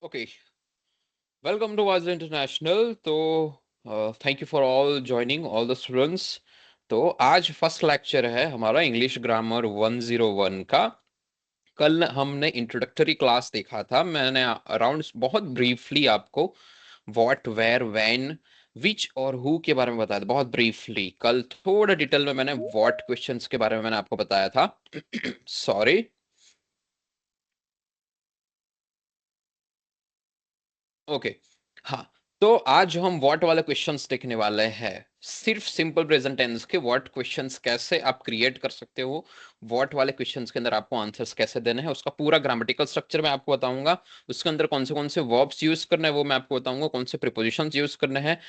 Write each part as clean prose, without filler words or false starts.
Okay, welcome to Wise International. तो thank you for all joining all the students. तो आज first lecture है हमारा इंग्लिश ग्रामर 101 का। कल हमने इंट्रोडक्टरी क्लास देखा था। मैंने अराउंड बहुत ब्रीफली आपको व्हाट वेयर व्हेन विच और हु के बारे में बताया था, बहुत ब्रीफली। कल थोड़ा डिटेल में मैंने व्हाट क्वेश्चंस के बारे में मैंने आपको बताया था। सॉरी। ओके। हाँ। तो आज जो हम व्हाट वाले क्वेश्चंस देखने वाले हैं, सिर्फ सिंपल प्रेजेंट टेंस के व्हाट क्वेश्चंस कैसे आप क्रिएट कर सकते हो, व्हाट वाले क्वेश्चंस के अंदर आपको आंसर्स कैसे देने हैं, उसका पूरा ग्रामेटिकल स्ट्रक्चर मैं आपको बताऊंगा। उसके अंदर कौन से वर्ब्स यूज करने हैं वो मैं आपको बताऊंगा, कौन से प्रीपोजिशंस यूज करने हैं।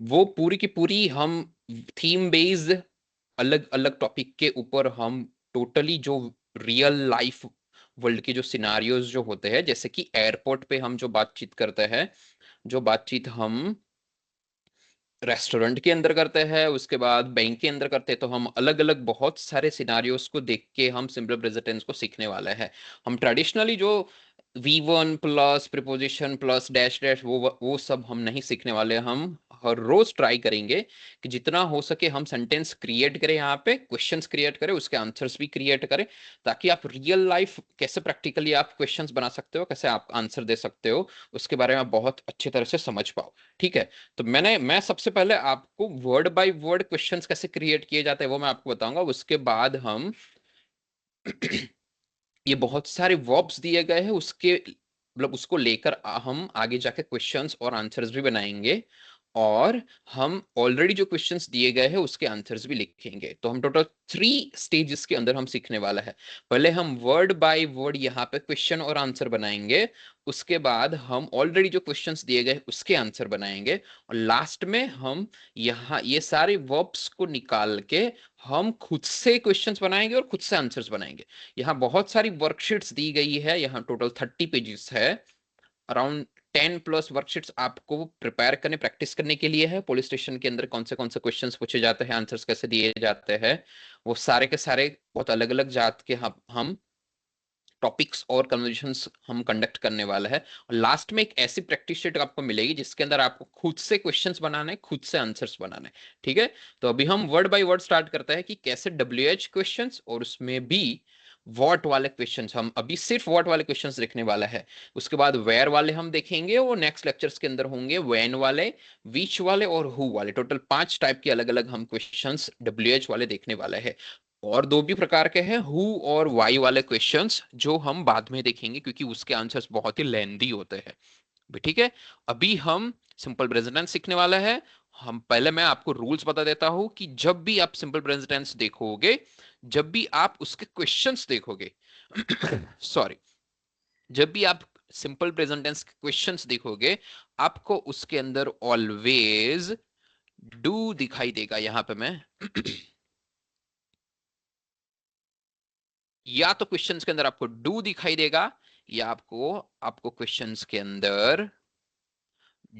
वो पूरी की पूरी हम थीम बेस्ड अलग अलग टॉपिक के ऊपर हम टोटली जो रियल लाइफ वर्ल्ड के जो सिनारियोज जो होते हैं, जैसे कि एयरपोर्ट पे हम जो बातचीत करते हैं, जो बातचीत हम रेस्टोरेंट के अंदर करते हैं, उसके बाद बैंक के अंदर करते हैं, तो हम अलग अलग बहुत सारे सिनारियोस को देख के हम सिंपल प्रेजेंट टेंस को सीखने वाले हैं। हम ट्रेडिशनली जो V1 plus preposition plus dash dash वो सब हम नहीं सीखने वाले। हम हर रोज ट्राई करेंगे कि जितना हो सके हम सेंटेंस क्रिएट करें, यहाँ पे क्वेश्चंस क्रिएट करें, उसके आंसर्स भी क्रिएट करें, ताकि आप रियल लाइफ कैसे प्रैक्टिकली आप क्वेश्चंस बना सकते हो, कैसे आप आंसर दे सकते हो, उसके बारे में आप बहुत अच्छी तरह से समझ पाओ। ठीक है। तो मैं सबसे पहले आपको वर्ड बाय वर्ड क्वेश्चंस कैसे क्रिएट किए जाते हैं वो मैं आपको बताऊंगा। उसके बाद हम ये बहुत सारे वर्ब्स दिए गए हैं, उसके मतलब उसको लेकर हम आगे जाके क्वेश्चंस और आंसर्स भी बनाएंगे, और हम ऑलरेडी जो क्वेश्चंस दिए गए हैं उसके आंसर्स भी लिखेंगे। तो हम टोटल 3 स्टेजेस के अंदर हम सीखने वाला है। पहले हम वर्ड बाय वर्ड यहाँ पे क्वेश्चन और आंसर बनाएंगे, उसके बाद हम ऑलरेडी जो क्वेश्चंस दिए गए उसके आंसर बनाएंगे, और लास्ट में हम यहाँ ये सारे वर्ब्स को निकाल के हम खुद से क्वेश्चंस बनाएंगे और खुद से आंसर्स बनाएंगे। यहाँ बहुत सारी वर्कशीट्स दी गई है, यहाँ टोटल 30 पेजेस है। अराउंड 10+ वर्कशीट्स आपको प्रिपेयर करने प्रैक्टिस करने के लिए है। पुलिस स्टेशन के अंदर कौन से क्वेश्चंस पूछे जाते हैं, आंसर्स कैसे दिए जाते हैं, वो सारे के सारे बहुत अलग अलग जात के हम टॉपिक्स और कन्वर्सेशंस हम कंडक्ट करने वाला है। और लास्ट में एक ऐसी प्रैक्टिस शीट आपको मिलेगी जिसके अंदर आपको खुद से क्वेश्चंस बनाने हैं, खुद से आंसर्स बनाने हैं। ठीक है। तो अभी हम वर्ड बाय वर्ड स्टार्ट करते हैं कि कैसे WH क्वेश्चंस और उसमें भी वॉट वाले क्वेश्चंस, हम अभी सिर्फ वॉट वाले क्वेश्चंस देखने वाला है। उसके बाद वेयर वाले हम देखेंगे, वो नेक्स्ट लेक्चर्स के अंदर होंगे। व्हेन वाले, विच वाले और हु वाले, टोटल 5 टाइप के अलग अलग हम क्वेश्चंस WH वाले देखने वाले हैं। और दो भी प्रकार के हैं, हु और वाई वाले क्वेश्चंस, जो हम बाद में देखेंगे क्योंकि उसके आंसर्स बहुत ही लेंदी होते हैं भी। ठीक है। अभी हम सिंपल प्रेजेंट टेंस सीखने वाला है। हम पहले मैं आपको रूल्स बता देता हूं कि जब भी आप सिंपल प्रेजेंट टेंस देखोगे, जब भी आप उसके क्वेश्चंस देखोगे सॉरी, जब भी आप सिंपल प्रेजेंट टेंस के क्वेश्चंस देखोगे, आपको उसके अंदर ऑलवेज डू दिखाई देगा। यहां पे मैं या तो क्वेश्चंस के अंदर आपको डू दिखाई देगा, या आपको आपको क्वेश्चंस के अंदर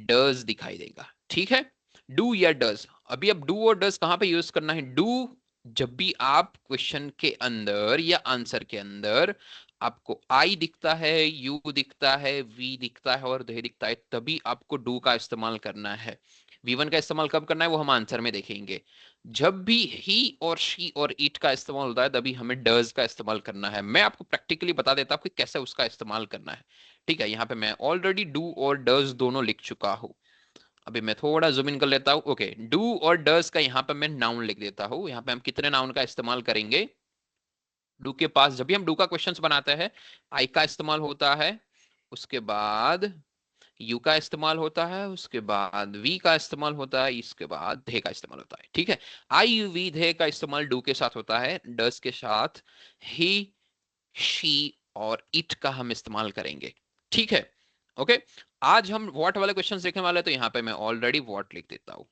डज दिखाई देगा। ठीक है। डू या डज। अभी अब डू और डज कहां पे यूज करना है? डू जब भी आप क्वेश्चन के अंदर या आंसर के अंदर आपको आई दिखता है, यू दिखता है, वी दिखता है और दे दिखता है, तभी आपको डू का इस्तेमाल करना है। V1 का इस्तेमाल कब करना है वो हम आंसर में देखेंगे। जब भी ही और शी और इट का इस्तेमाल होता है, तभी हमें डज का इस्तेमाल करना है। मैं आपको प्रैक्टिकली बता देता हूं कि कैसे उसका इस्तेमाल करना है। ठीक है। यहाँ पे मैं ऑलरेडी डू और डज दोनों लिख चुका हूँ। अभी मैं थोड़ा जूम इन कर लेता हूँ। ओके, डू और डज का यहाँ पे मैं नाउन लिख देता हूँ। यहाँ पे हम कितने नाउन का इस्तेमाल करेंगे? डू के पास जब भी हम डू का क्वेश्चंस बनाते हैं, आई का इस्तेमाल होता है, उसके बाद यू का इस्तेमाल होता है, उसके बाद वी का इस्तेमाल होता है, इसके बाद धे का इस्तेमाल होता है। ठीक है। आई यू वी धे का इस्तेमाल डू के साथ होता है, डज के साथ ही, शी और इट का हम इस्तेमाल करेंगे। ठीक है। ओके। आज हम व्हाट वाले क्वेश्चंस देखने वाले हैं, तो यहाँ पे मैं ऑलरेडी व्हाट लिख देता हूँ।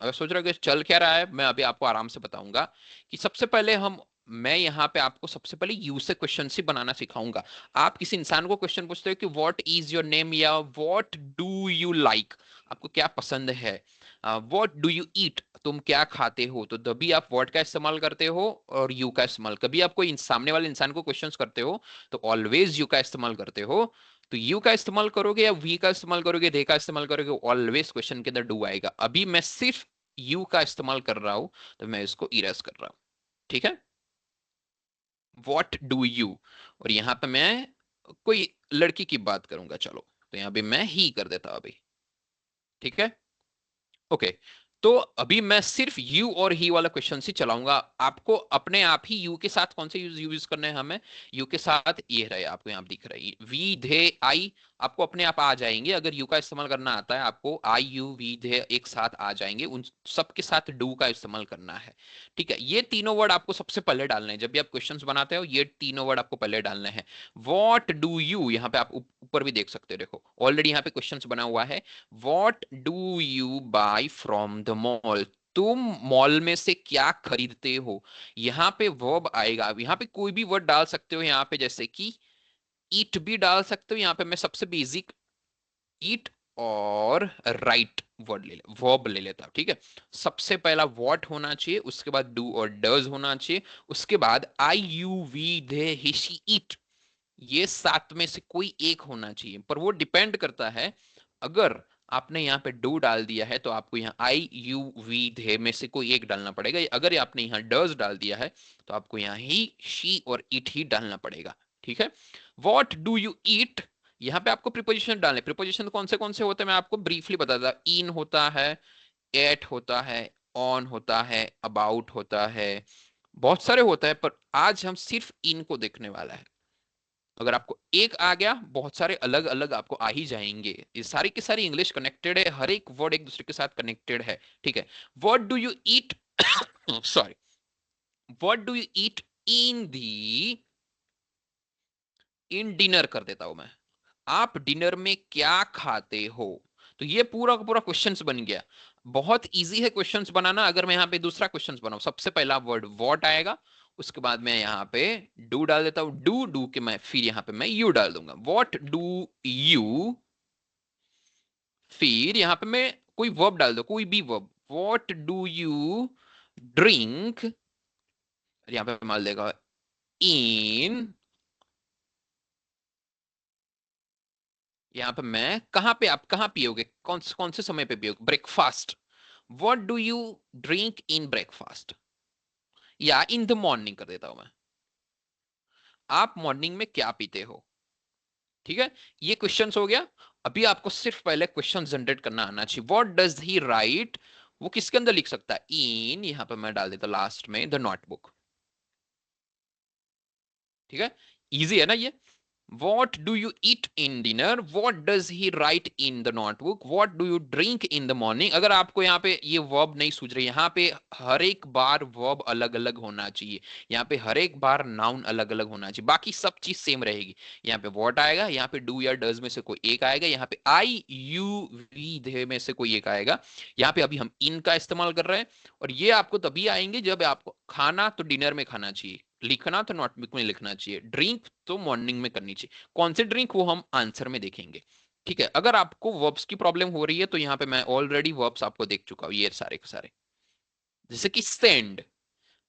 अगर सोच रहे हो कि चल क्या रहा है, मैं अभी आपको आराम से बताऊंगा कि सबसे पहले हम मैं यहाँ पे आपको सबसे पहले यू से क्वेश्चन ही बनाना सिखाऊंगा। आप किसी इंसान को क्वेश्चन पूछते हो कि व्हाट इज योर नेम या व्हाट डू यू लाइक, आपको क्या पसंद है, व्हाट डू यू ईट, तुम क्या खाते हो, तो तभी आप व्हाट का इस्तेमाल करते हो और यू का इस्तेमाल। कभी आप कोई सामने वाले इंसान को क्वेश्चन करते हो तो ऑलवेज यू का इस्तेमाल करते हो। तो यू का इस्तेमाल करोगे या वी का इस्तेमाल करोगे, दे का इस्तेमाल करोगे, ऑलवेज क्वेश्चन के अंदर डू आएगा। अभी मैं सिर्फ यू का इस्तेमाल कर रहा हूं, तो मैं इसको इरेज कर रहा हूं। ठीक है, वॉट डू यू, और यहां पे मैं कोई लड़की की बात करूंगा, चलो तो यहां पे मैं ही कर देता हूं अभी। ठीक है, ओके। तो अभी मैं सिर्फ यू और ही वाला क्वेश्चन ही चलाऊंगा। आपको अपने आप ही यू के साथ कौन से यूज करने हैं हमें, यू के साथ ये रहे, आपको यहाँ दिख रहा है वी धे आई, आपको अपने आप आ जाएंगे। अगर यू का इस्तेमाल करना आता है आपको, आई यू वी धे एक साथ आ जाएंगे, उन सब के साथ डू का इस्तेमाल करना है। ठीक है, ये तीनों वर्ड आपको सबसे पहले डालने हैं। जब भी आप क्वेश्चंस बनाते हो ये तीनों वर्ड आपको पहले डालने हैं। वॉट डू यू, यहाँ पे आप ऊपर भी देख सकते हो, देखो ऑलरेडी यहाँ पे क्वेश्चन बना हुआ है। What do you buy from the mall, तुम मॉल में से क्या खरीदते हो। यहाँ पे वर्ब आएगा, यहाँ पे कोई भी वर्ड डाल सकते हो, यहाँ पे जैसे कि ईट भी डाल सकते हो। यहाँ पे मैं सबसे बेसिक ईट और राइट वर्ड वर्ब ले लेता हूं। ठीक है, सबसे पहला वॉट होना चाहिए, उसके बाद डू और डज होना चाहिए, उसके बाद I you we they he she it, ये सात में से कोई एक होना चाहिए। पर वो डिपेंड करता है, अगर आपने यहाँ पे डू डाल दिया है तो आपको यहाँ आई यू वी धे में से कोई एक डालना पड़ेगा। अगर आपने यहाँ डज डाल दिया है तो आपको यहाँ ही शी और इट ही डालना पड़ेगा। ठीक है, वॉट डू यू ईट, यहाँ पे आपको प्रीपोजिशन डालने। प्रीपोजिशन कौन से होते हैं मैं आपको ब्रीफली बताता। इन होता है, एट होता है, ऑन होता है, अबाउट होता है, बहुत सारे होता है, पर आज हम सिर्फ इन को देखने वाला है। अगर आपको एक आ गया, बहुत सारे अलग अलग आपको आ ही जाएंगे। ये सारी की सारी इंग्लिश कनेक्टेड है, हर एक वर्ड एक दूसरे के साथ कनेक्टेड है। ठीक है, what do you eat, sorry, what do you eat in the, in dinner कर देता हूं मैं, आप डिनर में क्या खाते हो। तो ये पूरा का पूरा क्वेश्चंस बन गया। बहुत इजी है क्वेश्चंस बनाना। अगर मैं यहाँ पे दूसरा क्वेश्चंस बनाऊं, सबसे पहला वर्ड व्हाट आएगा, उसके बाद मैं यहाँ पे डू डाल देता हूं, डू डू के मैं फिर यहाँ पे मैं यू डाल दूंगा, व्हाट डू यू, फिर यहाँ पे मैं कोई वर्ब डाल दो, कोई भी verb, what do you drink, यहाँ पे मान देगा इन, यहाँ पे मैं कहाँ पे, आप कहाँ पियोगे, कौन से समय पे पियोगे, breakfast, what do you drink in breakfast, या इन द मॉर्निंग कर देता हूं मैं, आप मॉर्निंग में क्या पीते हो। ठीक है, ये क्वेश्चंस हो गया। अभी आपको सिर्फ पहले क्वेश्चन जनरेट करना आना चाहिए। व्हाट डज ही राइट, वो किसके अंदर लिख सकता है, इन, यहां पे मैं डाल देता लास्ट में द नोटबुक। ठीक है, इजी है ना ये। What do you eat in dinner? What does he write in the notebook? What do you drink in the morning? अगर आपको यहाँ पे ये वर्ब नहीं सूझ रही, यहाँ पे हर एक बार वर्ब अलग अलग होना चाहिए, यहाँ पे हर एक बार नाउन अलग अलग होना चाहिए, बाकी सब चीज सेम रहेगी। यहाँ पे what आएगा, यहाँ पे do या does में से कोई एक आएगा, यहाँ पे I you we they में से कोई एक आएगा। यहाँ पे अभी हम in का इस्तेमाल कर रहे हैं, और ये आपको तभी आएंगे जब आपको खाना तो डिनर में खाना चाहिए, लिखना तो नोटबुक में लिखना चाहिए, ड्रिंक तो मॉर्निंग में करनी चाहिए। कौन से ड्रिंक वो हम आंसर में देखेंगे। ठीक है, अगर आपको वर्ब्स की प्रॉब्लम हो रही है तो यहाँ पे मैं ऑलरेडी वर्ब्स आपको देख चुका हूँ, ये सारे के सारे। जैसे कि सेंड,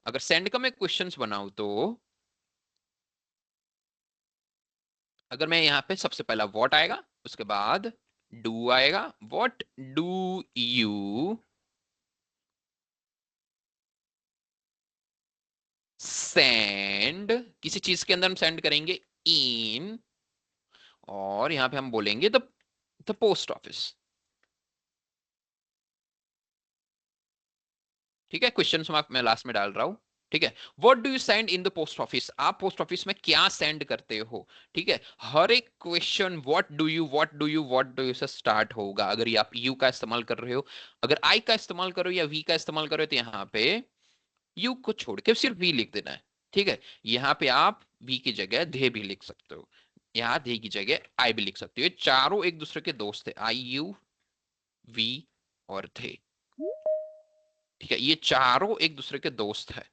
अगर सेंड का मैं क्वेश्चंस बनाऊं तो, अगर मैं यहाँ पे सबसे पहला व्हाट आएगा, उसके बाद डू आएगा, व्हाट डू यू सेंड, किसी चीज के अंदर हम सेंड करेंगे इन, और यहाँ पे हम बोलेंगे द पोस्ट ऑफिस। ठीक है, क्वेश्चन मार्क मैं लास्ट में डाल रहा हूं। ठीक है, what do you send in the post office, आप पोस्ट ऑफिस में क्या सेंड करते हो। ठीक है, हर एक question what do you what do you what do you से स्टार्ट होगा। अगर ये आप यू का इस्तेमाल कर रहे हो, अगर आई का इस्तेमाल करो या वी का इस्तेमाल करो, तो यहाँ पे यू को छोड़ के सिर्फ वी लिख देना है। ठीक है, यहाँ पे आप वी की जगह दे भी लिख सकते हो, यहाँ दे की जगह आई भी लिख सकते हो। ये चारों एक दूसरे के दोस्त है, आई यू वी और थे। ठीक है, ये चारों एक दूसरे के दोस्त है।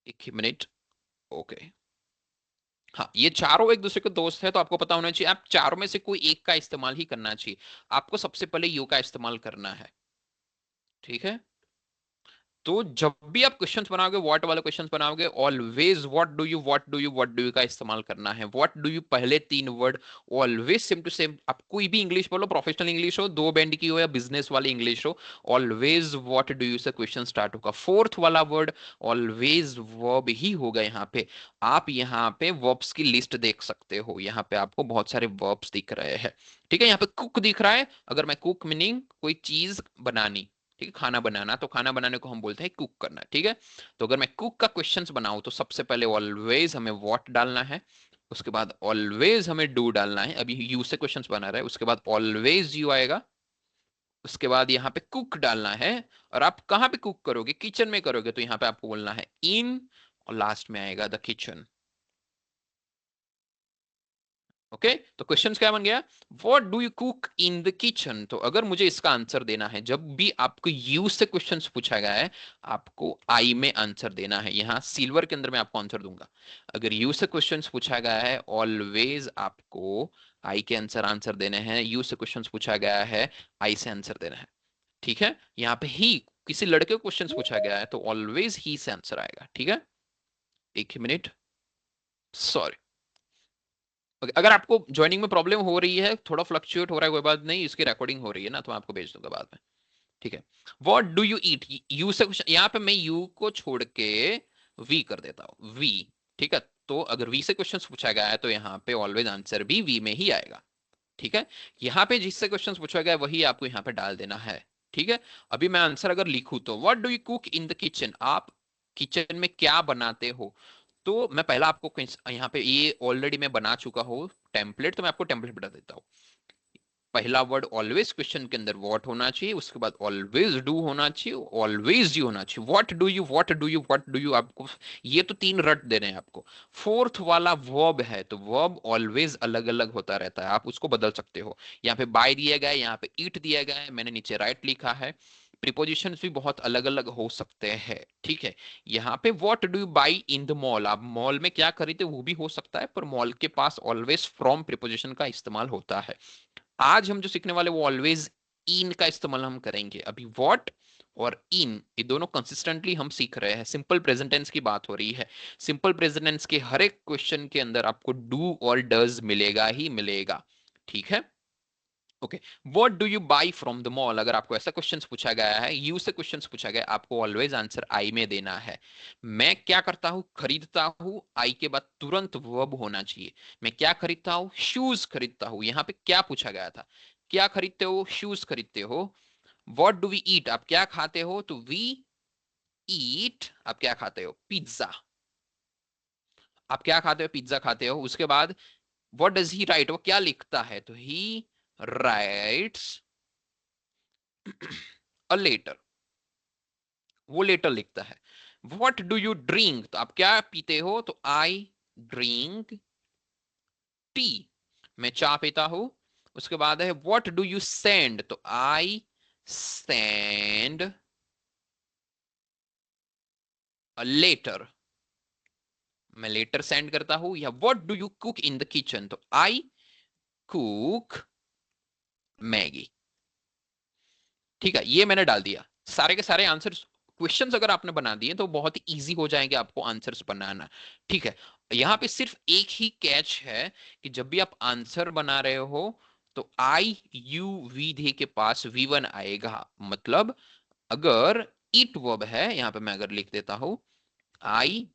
एक मिनट, ओके, हाँ, ये चारों एक दूसरे के दोस्त है, तो आपको पता होना चाहिए आप चारों में से कोई एक का इस्तेमाल ही करना चाहिए। आपको सबसे पहले यू का इस्तेमाल करना है। ठीक है, तो जब भी आप क्वेश्चंस बनाओगे, व्हाट वाले क्वेश्चंस बनाओगे, ऑलवेज व्हाट डू यू का इस्तेमाल करना है। व्हाट डू यू पहले 3 word always same to same. आप कोई भी इंग्लिश बोलो, प्रोफेशनल इंग्लिश हो, 2 बैंड की हो या बिजनेस वाली इंग्लिश हो, ऑलवेज व्हाट डू यू से क्वेश्चन स्टार्ट होगा। फोर्थ वाला वर्ड ऑलवेज वर्ब ही होगा यहाँ पे। आप यहाँ पे वर्ब्स की लिस्ट देख सकते हो, यहाँ पे आपको बहुत सारे वर्ब्स दिख रहे हैं। ठीक है, यहाँ पे कुक दिख रहा है। अगर मैं कुक मीनिंग कोई चीज बनानी, ठीक है, खाना बनाना, तो खाना बनाने को हम बोलते हैं कुक करना। ठीक है, तो अगर मैं कुक का क्वेश्चंस बनाऊं तो सबसे पहले ऑलवेज हमें व्हाट डालना है, उसके बाद ऑलवेज हमें डू डालना है। अभी यू से क्वेश्चंस बना रहा है, उसके बाद ऑलवेज यू आएगा, उसके बाद यहाँ पे कुक डालना है। और आप कहाँ पे कुक करोगे, किचन में करोगे, तो यहाँ पे आपको बोलना है इन, और लास्ट में आएगा द किचन। ओके, तो क्वेश्चन क्या बन गया, what do you cook in the kitchen. तो अगर मुझे इसका आंसर देना है, जब भी आपको यू से क्वेश्चन पूछा गया है, आपको आई में आंसर देना है। यहाँ सिल्वर के अंदर मैं आपको आंसर दूंगा। अगर यू से क्वेश्चन पूछा गया है, ऑलवेज आपको आई के आंसर आंसर देने हैं। यू से क्वेश्चन पूछा गया है, आई से आंसर देना है। ठीक है, यहाँ पे ही किसी लड़के को क्वेश्चन पूछा गया है, तो ऑलवेज ही से आंसर आएगा। ठीक है, एक ही मिनट, सॉरी। Okay, अगर आपको ज्वाइनिंग में प्रॉब्लम हो रही है, थोड़ा फ्लक्चुएट हो रहा है, कोई बात नहीं, इसकी रिकॉर्डिंग हो रही है ना, तो मैं आपको भेज दूंगा बाद में। ठीक है, what do you eat, you से कुछ, यहाँ पे मैं यू को छोड़ के वी कर देता हूँ, वी। ठीक है, तो अगर वी से क्वेश्चन पूछा गया है, तो यहाँ पे ऑलवेज आंसर भी वी में ही आएगा। ठीक है, यहाँ पे जिससे क्वेश्चन पूछा गया है वही आपको यहाँ पे डाल देना है। ठीक है, अभी मैं आंसर अगर लिखूं तो what do you cook in the kitchen, आप किचन में क्या बनाते हो। तो मैं पहला आपको यहाँ पे ये ऑलरेडी मैं बना चुका हूँ टेम्पलेट, तो मैं आपको टेम्पलेट बता देता हूँ। पहला वर्ड ऑलवेज क्वेश्चन के अंदर व्हाट होना चाहिए, उसके बाद ऑलवेज डू होना चाहिए, ऑलवेज यू होना चाहिए। व्हाट डू यू आपको ये तो 3 रट देने हैं आपको। फोर्थ वाला वर्ब है, तो वर्ब ऑलवेज अलग अलग होता रहता है, आप उसको बदल सकते हो। यहाँ पे बाय दिया गया है, यहाँ पे ईट दिया गया है, मैंने नीचे राइट लिखा है। प्रीपोजिशन भी बहुत अलग अलग हो सकते हैं। ठीक है, यहाँ पे what do you by in the mall, आप मॉल में क्या खरीदते वो भी हो सकता है, पर मॉल के पास ऑलवेज फ्रॉम प्रीपोजिशन का इस्तेमाल होता है। आज हम जो सीखने वाले वो ऑलवेज इन का इस्तेमाल हम करेंगे। अभी व्हाट और इन ये दोनों कंसिस्टेंटली हम सीख रहे हैं। सिंपल प्रेजेंट टेंस की बात हो रही है। सिंपल प्रेजेंट टेंस के हर एक क्वेश्चन के अंदर आपको डू और डज मिलेगा ही मिलेगा। ठीक है, okay. What do you by from the mall, अगर आपको ऐसा क्वेश्चन पूछा गया है, यू से क्वेश्चन पूछा गया, आपको ऑलवेज आंसर आई में देना है। मैं क्या करता हूं, खरीदता हूं, आई के बाद तुरंत वर्ब होना चाहिए। मैं क्या खरीदता हूं, शूज खरीदता हूं। यहाँ पे क्या पूछा गया था, क्या खरीदते हो, शूज खरीदते हो। व्हाट डू वी ईट, आप क्या खाते हो, तो वी ईट, आप क्या खाते हो, पिज्जा। आप क्या खाते हो, पिज्जा खाते हो। उसके बाद व्हाट डज ही राइट, वो क्या लिखता है, तो ही राइट्स अ लेटर, वो लेटर लिखता है। व्हाट डू यू ड्रिंक, तो आप क्या पीते हो, तो आई ड्रिंक टी, मैं चाय पीता हूं। उसके बाद है व्हाट डू यू सेंड, तो आई सेंड अ लेटर, मैं लेटर सेंड करता हूं। या what do you cook in the kitchen, तो आई कुक मैगी। ठीक है, ये मैंने डाल दिया। सारे के सारे आंसर्स, क्वेश्चंस अगर आपने बना दिए तो बहुत ही इजी हो जाएंगे आपको आंसर्स बनाना। ठीक है, यहाँ पे सिर्फ एक ही कैच है कि जब भी आप आंसर बना रहे हो, तो आई यू वी धी के पास वी वन आएगा। मतलब अगर इट वर्ब है, यहाँ पे मैं अगर लिख देता हूं आई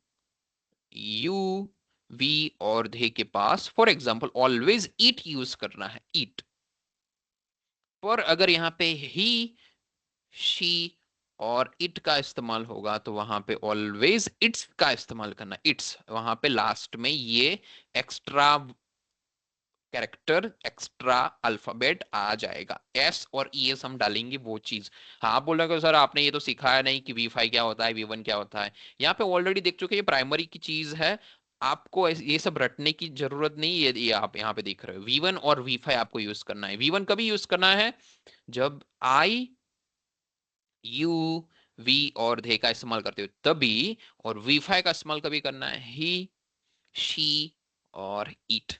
यू वी और धे के पास, for example always it use करना है, ईट। पर अगर यहाँ पे ही शी और इट का इस्तेमाल होगा, तो वहां पे ऑलवेज इट्स का इस्तेमाल करना, इट्स, वहां पे लास्ट में ये एक्स्ट्रा कैरेक्टर, एक्स्ट्रा अल्फाबेट आ जाएगा। एस और ई एस हम डालेंगे वो चीज। हाँ, आप बोल रहे हो सर आपने ये तो सिखाया नहीं कि वी फाई क्या होता है, वी वन क्या होता है। यहाँ पे ऑलरेडी देख चुके, ये प्राइमरी की चीज है, आपको ये सब रटने की जरूरत नहीं। ये आप यहाँ पे देख रहे हो, वी वन और वी फाई आपको यूज करना है। वी वन कभी यूज करना है, जब आई यू वी और दे का इस्तेमाल करते हो तभी। और वी फाई का इस्तेमाल कभी करना है, ही शी और इट।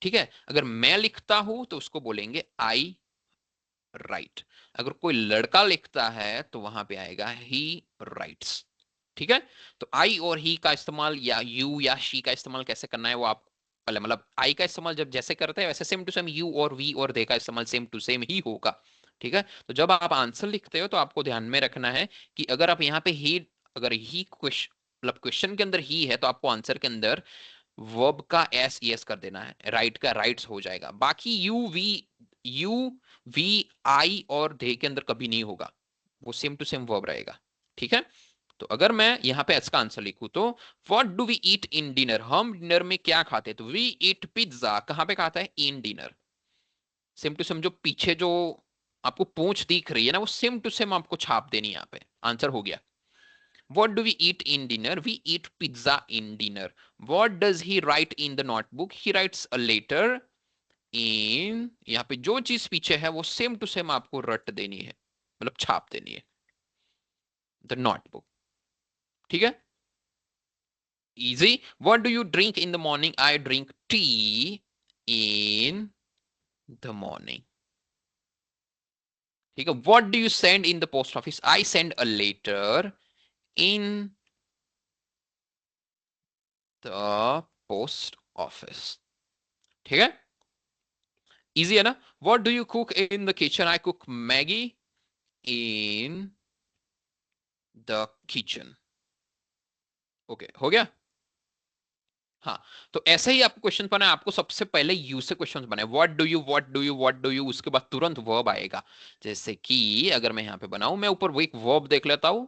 ठीक है, अगर मैं लिखता हूं तो उसको बोलेंगे आई राइट। अगर कोई लड़का लिखता है तो वहां पे आएगा ही राइट्स। ठीक है। तो आई और ही का इस्तेमाल या यू या शी का इस्तेमाल कैसे करना है वो आप मतलब आई का इस्तेमाल जब जैसे करते हैं वैसे सेम टू सेम यू और वी और दे का इस्तेमाल सेम टू सेम ही होगा। ठीक है। तो जब आप आंसर लिखते हो तो आपको ध्यान में रखना है कि अगर आप यहाँ पे ही अगर ही क्वेश्चन मतलब क्वेश्चन के अंदर ही है तो आपको आंसर के अंदर वर्ब का एस यस कर देना है, राइट का राइट्स हो जाएगा। बाकी यू वी आई और दे के अंदर कभी नहीं होगा, वो सेम टू सेम वर्ब रहेगा। ठीक है। तो अगर मैं यहाँ पे इसका आंसर लिखूं तो what do we eat in dinner, हम डिनर में क्या खाते हैं, तो वी ईट पिज्जा, कहाँ पे खाता है, in dinner. Same to same जो पीछे जो आपको पूंछ दिख रही है ना वो सेम टू सेम आपको छाप देनी है यहाँ पे, आंसर हो गया। What do we eat in dinner? We eat pizza in dinner. What does he write in the notebook? He writes a letter in, यहाँ पे जो चीज पीछे है वो सेम टू सेम आपको रट देनी है, मतलब छाप देनी है, द नोटबुक। ठीक है। Easy. What do you drink in the morning? I drink tea in the morning। ठीक है। What do you send in the post office? I send a letter in the post office। ठीक है। Easy है ना। What do you cook in the kitchen? I cook Maggi in the kitchen. Okay, हो गया। हाँ। तो ऐसे ही आपको क्वेश्चन बनाए, आपको सबसे पहले यू से क्वेश्चन बनाए, what do you what do you what do you, उसके बाद तुरंत वर्ब आएगा। जैसे कि अगर मैं यहाँ पे बनाऊं, मैं ऊपर वो एक वर्ब देख लेता हूँ।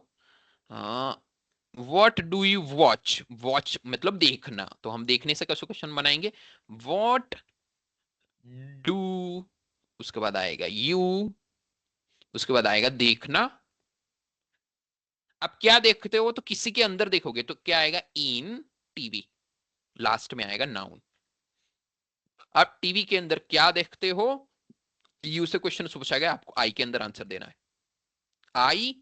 What do you watch, watch मतलब देखना, तो हम देखने से कैसे क्वेश्चन बनाएंगे, व्हाट डू, उसके बाद आएगा यू, उसके बाद आएगा देखना। आप क्या देखते हो, तो किसी के अंदर देखोगे तो क्या आएगा, इन टीवी। लास्ट में आएगा नाउन। आप टीवी के अंदर क्या देखते हो, यू से क्वेश्चन पूछा गया, आपको आई के अंदर आंसर देना है। आई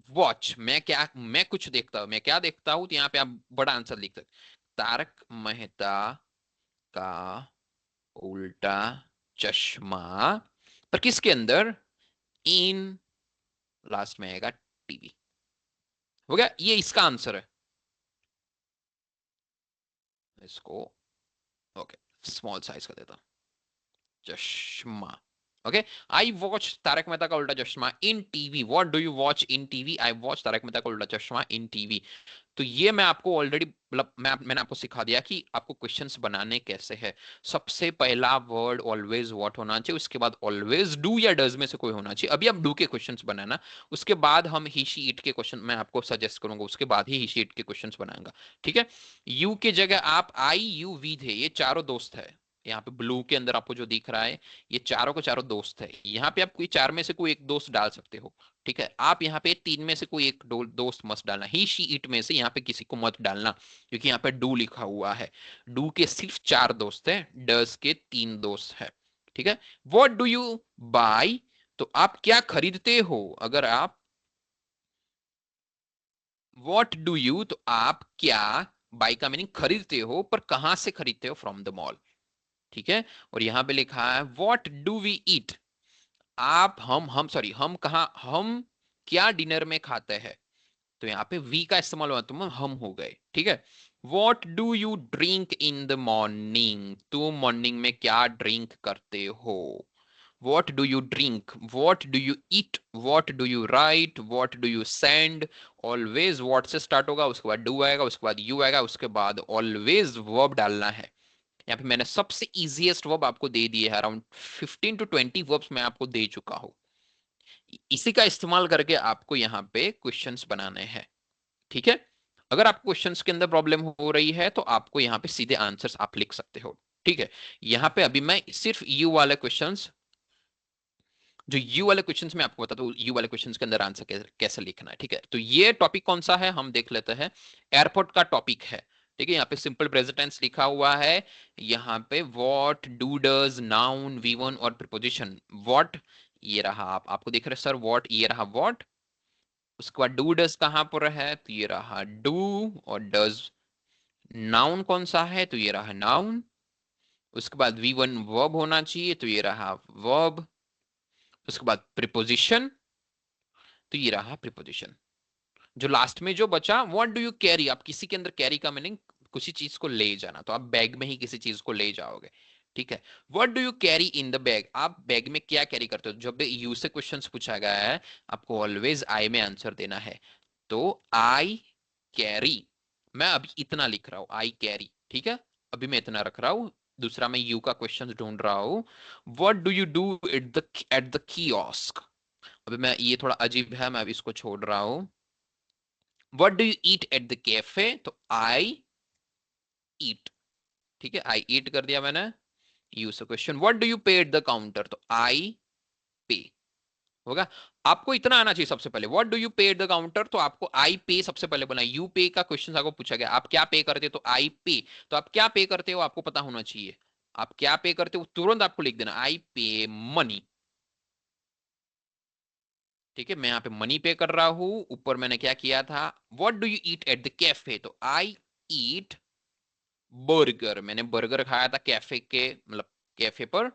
वॉच, मैं कुछ देखता हूं, मैं क्या देखता हूं, तो यहाँ पे आप बड़ा आंसर लिख सकते, तारक मेहता का उल्टा चश्मा, पर किसके अंदर, इन, लास्ट में आएगा टीवी। हो गया, ये इसका आंसर है। इसको ओके स्मॉल साइज कर देता हूं, चश्मा। Okay. I watch Taarak Mehta Ka Ooltah Chashmah in TV. What do you watch in TV? I watch Taarak Mehta Ka Ooltah Chashmah in TV. तो ये मैं आपको ऑलरेडी मतलब मैंने आपको सिखा दिया कि आपको क्वेश्चंस बनाने कैसे है। सबसे पहला वर्ड ऑलवेज व्हाट होना चाहिए, उसके बाद ऑलवेज डू या डज में से कोई होना चाहिए। अभी आप डू के क्वेश्चंस बनाना, उसके बाद हम ही शी इट के क्वेश्चन मैं आपको सजेस्ट करूंगा, उसके बाद ही शी इट के क्वेश्चंस बनाऊंगा। ठीक है। यू की जगह आप आई यू वी थे, ये चारों दोस्त है। यहाँ पे ब्लू के अंदर आपको जो दिख रहा है, ये चारों के चारों दोस्त है। यहाँ पे आप कोई चार में से कोई एक दोस्त डाल सकते हो। ठीक है। आप यहाँ पे तीन में से कोई एक दोस्त मत डालना, ही शी इट में से यहाँ पे किसी को मत डालना, क्योंकि यहाँ पे डू लिखा हुआ है। डू के सिर्फ चार दोस्त है, डस के तीन दोस्त है। ठीक है। वॉट डू यू बाय, तो आप क्या खरीदते हो, अगर आप वॉट डू यू तो आप क्या, बाय का मीनिंग खरीदते हो, पर कहां से खरीदते हो, फ्रॉम द मॉल। ठीक है। और यहां पे लिखा है वॉट डू वी ईट, आप हम सॉरी हम कहा हम क्या डिनर में खाते हैं, तो यहाँ पे वी का इस्तेमाल हुआ, तुम हम हो गए। ठीक है। What do you drink in the morning, तुम मॉर्निंग में क्या ड्रिंक करते हो। What do you drink, what do you eat, what do you right, what do you send. Always what से स्टार्ट होगा, उसके बाद डू आएगा, उसके बाद यू आएगा, उसके बाद ऑलवेज वर्ब डालना है। यहाँ पे मैंने सबसे इजीएस्ट वर्ब आपको दे दिए है, अराउंड 15 to 20 वर्ब्स मैं आपको दे चुका हूं। इसी का इस्तेमाल करके आपको यहाँ पे क्वेश्चंस बनाने हैं। ठीक है। अगर आपको क्वेश्चंस के अंदर प्रॉब्लम हो रही है तो आपको यहाँ पे सीधे आंसर्स आप लिख सकते हो। ठीक है। यहाँ पे अभी मैं सिर्फ यू वाले क्वेश्चंस, जो यू वाले क्वेश्चंस में आपको बताता हूँ यू वाले क्वेश्चंस के अंदर आंसर कैसे लिखना है। ठीक है। तो ये टॉपिक कौन सा है हम देख लेते हैं, एयरपोर्ट का टॉपिक है। ठीक है। यहाँ पे सिंपल प्रेजेंट टेंस लिखा हुआ है, यहाँ पे what do does noun V one और प्रीपोजिशन। व्हाट ये रहा, आपको दिख रहा है सर व्हाट, ये रहा व्हाट। उसके बाद डू डज कहां पर है, तो ये रहा डू, और डज नाउन कौन सा है, तो ये रहा नाउन। उसके बाद वी वन वर्ब होना चाहिए, तो ये रहा वर्ब। उसके बाद प्रिपोजिशन, तो ये रहा प्रिपोजिशन। जो लास्ट में जो बचा, व्हाट डू यू कैरी, आप किसी के अंदर कैरी का मीनिंग किसी चीज को ले जाना, तो आप बैग में ही किसी चीज को ले जाओगे, ठीक है। What do you carry in the bag, आप बैग में क्या कैरी करते हो। जब भी यू से क्वेश्चंस पूछा गया है, आपको ऑलवेज आई में आंसर देना है। तो आई कैरी, मैं अभी इतना लिख रहा हूं, आई कैरी, ठीक है, अभी मैं इतना रख रहा हूं। दूसरा मैं यू का क्वेश्चन ढूंढ रहा हूं, what do you do at the kiosk. अभी मैं, ये थोड़ा अजीब है, मैं अभी इसको छोड़ रहा हूं। What do you eat eight the cafe, तो आई ईट, ठीक है, आई ईट कर दिया मैंने। Use question, what do you pay at the counter, तो आई पे होगा। आपको इतना आना चाहिए सबसे पहले, what do you pay at the counter, तो आपको आई पे सबसे पहले बोला। यू पे का क्वेश्चन आपको पूछा गया, आप क्या पे करते हो, तो आई पे। तो आप क्या पे करते हो आपको पता होना चाहिए, आप क्या पे करते हो तुरंत आपको लिख देना, आई पे मनी, ठीक है। मैं यहाँ पे मनी पे कर रहा हूं, ऊपर मैंने क्या किया था, what do you eat eight the cafe, तो आई ईट बर्गर, मैंने बर्गर खाया था कैफे के, मतलब कैफे पर।